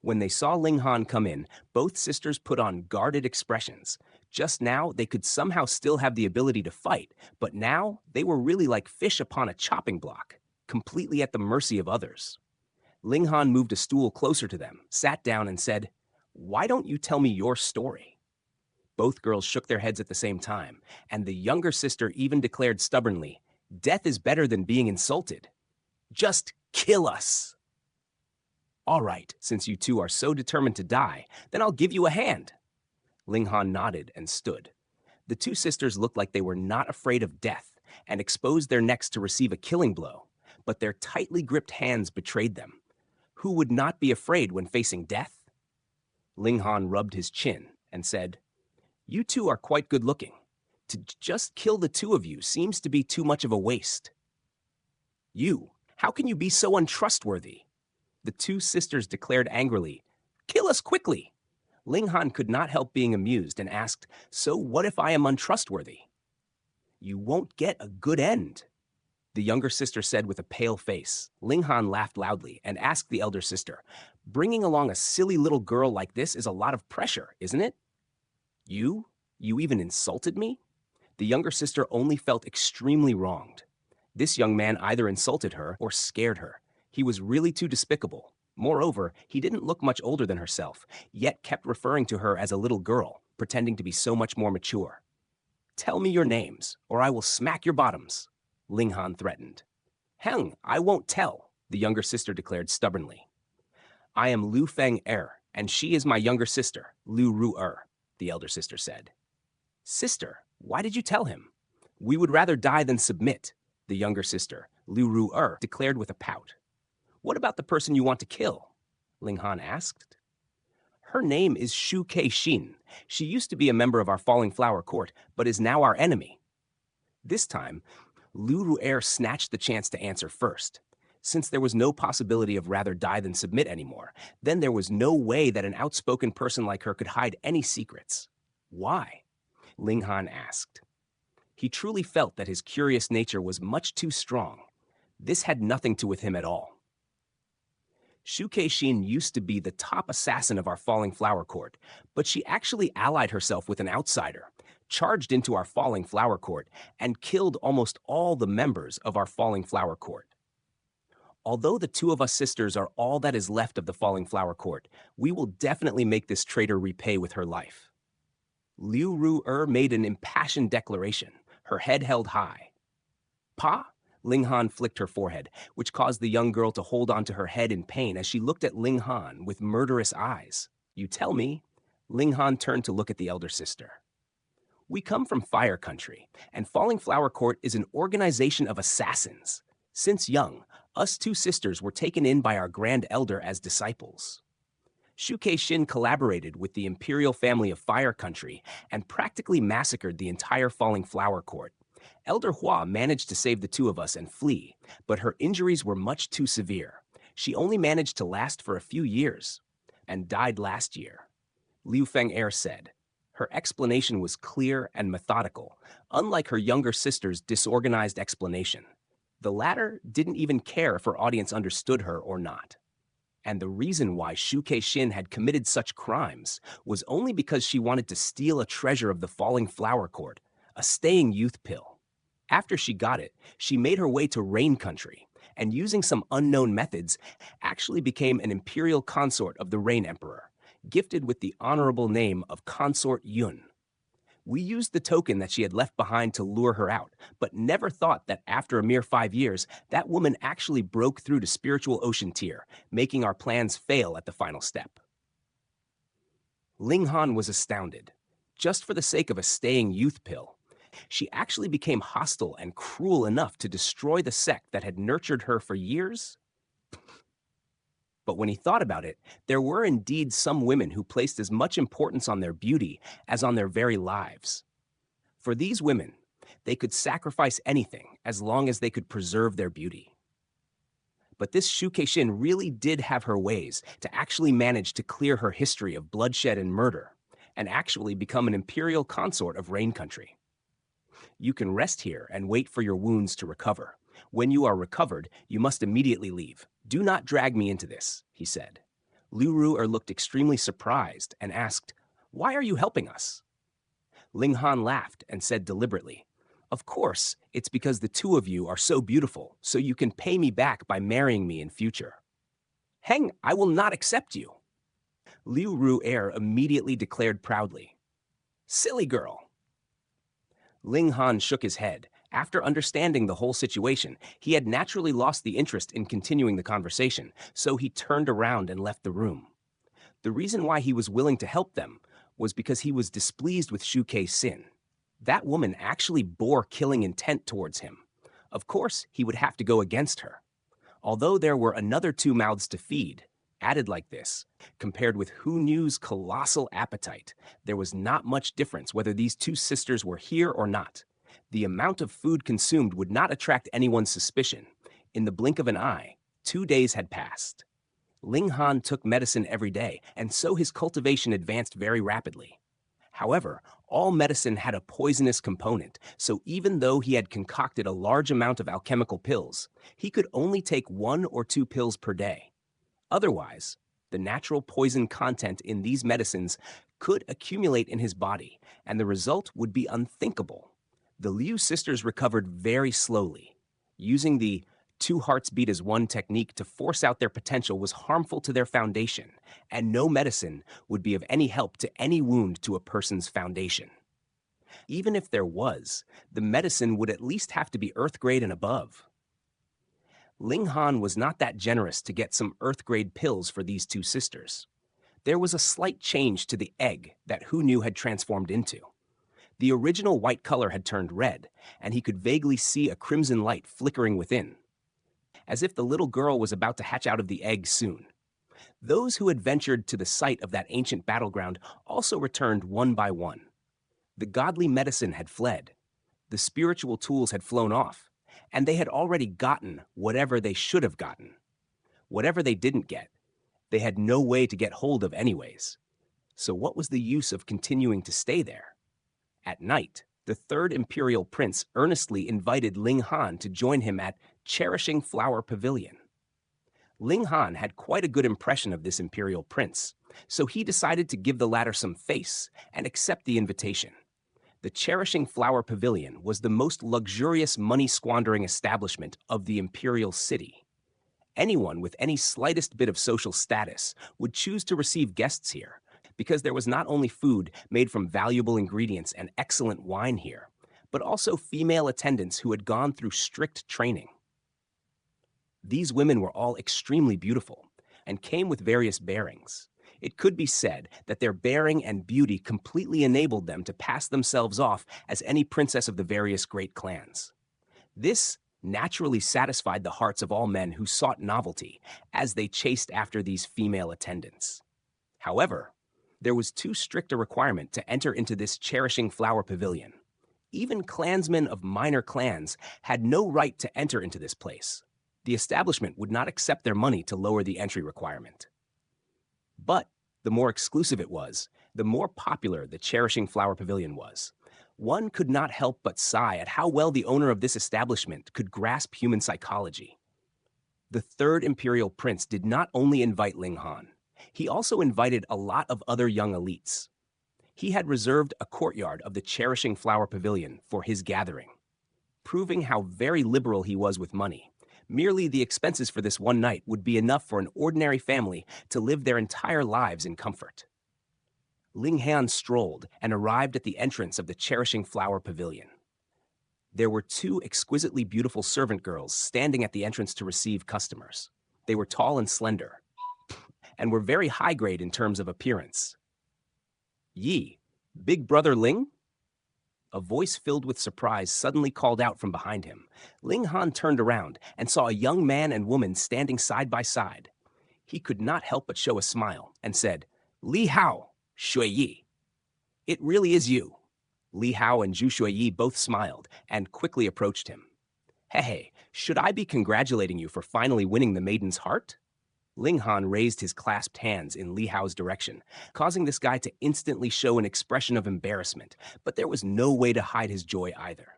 When they saw Ling Han come in, both sisters put on guarded expressions. Just now, they could somehow still have the ability to fight, but now they were really like fish upon a chopping block, completely at the mercy of others. Ling Han moved a stool closer to them, sat down, and said, "Why don't you tell me your story?" Both girls shook their heads at the same time, and the younger sister even declared stubbornly, "Death is better than being insulted. Just kill us." "All right, since you two are so determined to die, then I'll give you a hand." Ling Han nodded and stood. The two sisters looked like they were not afraid of death and exposed their necks to receive a killing blow, but their tightly gripped hands betrayed them. Who would not be afraid when facing death? Ling Han rubbed his chin and said, "You two are quite good looking. To just kill the two of you seems to be too much of a waste." "You, how can you be so untrustworthy?" The two sisters declared angrily, "Kill us quickly." Ling Han could not help being amused and asked, "So what if I am untrustworthy?" "You won't get a good end," the younger sister said with a pale face. Ling Han laughed loudly and asked the elder sister, "Bringing along a silly little girl like this is a lot of pressure, isn't it?" You even insulted me?" The younger sister only felt extremely wronged. This young man either insulted her or scared her. He was really too despicable. Moreover, he didn't look much older than herself, yet kept referring to her as a little girl, pretending to be so much more mature. "Tell me your names, or I will smack your bottoms," Ling Han threatened. "Heng, I won't tell," the younger sister declared stubbornly. "I am Lu Feng Er, and she is my younger sister, Lu Ru Er," the elder sister said. "Sister, why did you tell him?" "We would rather die than submit," the younger sister, Lu Ru Er, declared with a pout. "What about the person you want to kill?" Ling Han asked. "Her name is Shu Kei-shin. She used to be a member of our Falling Flower Court, but is now our enemy." This time, Lu Ru'er snatched the chance to answer first. Since there was no possibility of rather die than submit anymore, then there was no way that an outspoken person like her could hide any secrets. "Why?" Ling Han asked. He truly felt that his curious nature was much too strong. This had nothing to do with him at all. Shu Kei-shin used to be the top assassin of our Falling Flower Court, but she actually allied herself with an outsider, charged into our Falling Flower Court, and killed almost all the members of our Falling Flower Court. Although the two of us sisters are all that is left of the Falling Flower Court, we will definitely make this traitor repay with her life. Liu Ru-er made an impassioned declaration, her head held high. "Pa?" Ling Han flicked her forehead, which caused the young girl to hold onto her head in pain as she looked at Ling Han with murderous eyes. "You tell me." Ling Han turned to look at the elder sister. "We come from Fire Country, and Falling Flower Court is an organization of assassins. Since young, us two sisters were taken in by our Grand Elder as disciples. Shu Kei-shin collaborated with the imperial family of Fire Country and practically massacred the entire Falling Flower Court. Elder Hua managed to save the two of us and flee, but her injuries were much too severe. She only managed to last for a few years and died last year," Liu Feng-er said. Her explanation was clear and methodical, unlike her younger sister's disorganized explanation. The latter didn't even care if her audience understood her or not. And the reason why Shu Kei-shin had committed such crimes was only because she wanted to steal a treasure of the Falling Flower Court, a staying youth pill. After she got it, she made her way to Rain Country, and using some unknown methods, actually became an imperial consort of the Rain Emperor, gifted with the honorable name of Consort Yun. We used the token that she had left behind to lure her out, but never thought that after a mere 5 years, that woman actually broke through to spiritual ocean tier, making our plans fail at the final step. Ling Han was astounded. Just for the sake of a staying youth pill, she actually became hostile and cruel enough to destroy the sect that had nurtured her for years? But when he thought about it, there were indeed some women who placed as much importance on their beauty as on their very lives. For these women, they could sacrifice anything as long as they could preserve their beauty. But this Shu Kei-shin really did have her ways to actually manage to clear her history of bloodshed and murder, and actually become an imperial consort of Rain Country. "You can rest here and wait for your wounds to recover. When you are recovered, you must immediately leave. Do not drag me into this," he said. Liu Ru'er looked extremely surprised and asked, "Why are you helping us?" Ling Han laughed and said deliberately, "Of course, it's because the two of you are so beautiful, so you can pay me back by marrying me in future." "Heng, I will not accept you." Liu Ru'er immediately declared proudly, "Silly girl." Ling Han shook his head. After understanding the whole situation, he had naturally lost the interest in continuing the conversation, so he turned around and left the room. The reason why he was willing to help them was because he was displeased with Shu Kei's sin. That woman actually bore killing intent towards him. Of course, he would have to go against her. Although there were another two mouths to feed, added like this, compared with Hu Nu's colossal appetite, there was not much difference whether these two sisters were here or not. The amount of food consumed would not attract anyone's suspicion. In the blink of an eye, 2 days had passed. Ling Han took medicine every day, and so his cultivation advanced very rapidly. However, all medicine had a poisonous component, so even though he had concocted a large amount of alchemical pills, he could only take 1 or 2 pills per day. Otherwise, the natural poison content in these medicines could accumulate in his body, and the result would be unthinkable. The Liu sisters recovered very slowly. Using the 2 hearts beat as one technique to force out their potential was harmful to their foundation, and no medicine would be of any help to any wound to a person's foundation. Even if there was, the medicine would at least have to be earth grade and above. Ling Han was not that generous to get some earth grade pills for these 2 sisters. There was a slight change to the egg that Hu Nu had transformed into. The original white color had turned red, and he could vaguely see a crimson light flickering within, as if the little girl was about to hatch out of the egg soon. Those who had ventured to the site of that ancient battleground also returned one by one. The godly medicine had fled, the spiritual tools had flown off, and they had already gotten whatever they should have gotten. Whatever they didn't get, they had no way to get hold of anyways. So what was the use of continuing to stay there? At night, the third imperial prince earnestly invited Ling Han to join him at Cherishing Flower Pavilion. Ling Han had quite a good impression of this imperial prince, so he decided to give the latter some face and accept the invitation. The Cherishing Flower Pavilion was the most luxurious money-squandering establishment of the imperial city. Anyone with any slightest bit of social status would choose to receive guests here, because there was not only food made from valuable ingredients and excellent wine here, but also female attendants who had gone through strict training. These women were all extremely beautiful and came with various bearings. It could be said that their bearing and beauty completely enabled them to pass themselves off as any princess of the various great clans. This naturally satisfied the hearts of all men who sought novelty as they chased after these female attendants. However, there was too strict a requirement to enter into this Cherishing Flower Pavilion. Even clansmen of minor clans had no right to enter into this place. The establishment would not accept their money to lower the entry requirement. But the more exclusive it was, the more popular the Cherishing Flower Pavilion was. One could not help but sigh at how well the owner of this establishment could grasp human psychology. The third imperial prince did not only invite Ling Han, he also invited a lot of other young elites. He had reserved a courtyard of the Cherishing Flower Pavilion for his gathering. Proving how very liberal he was with money, merely the expenses for this one night would be enough for an ordinary family to live their entire lives in comfort. Ling Han strolled and arrived at the entrance of the Cherishing Flower Pavilion. There were 2 exquisitely beautiful servant girls standing at the entrance to receive customers. They were tall and slender, and were very high grade in terms of appearance. "Yi, Big Brother Ling?" A voice filled with surprise suddenly called out from behind him. Ling Han turned around and saw a young man and woman standing side by side. He could not help but show a smile and said, "Li Hao, Shui Yi." "It really is you." Li Hao and Zhu Shui Yi both smiled and quickly approached him. "Hey, should I be congratulating you for finally winning the maiden's heart?" Ling Han raised his clasped hands in Li Hao's direction, causing this guy to instantly show an expression of embarrassment, but there was no way to hide his joy either.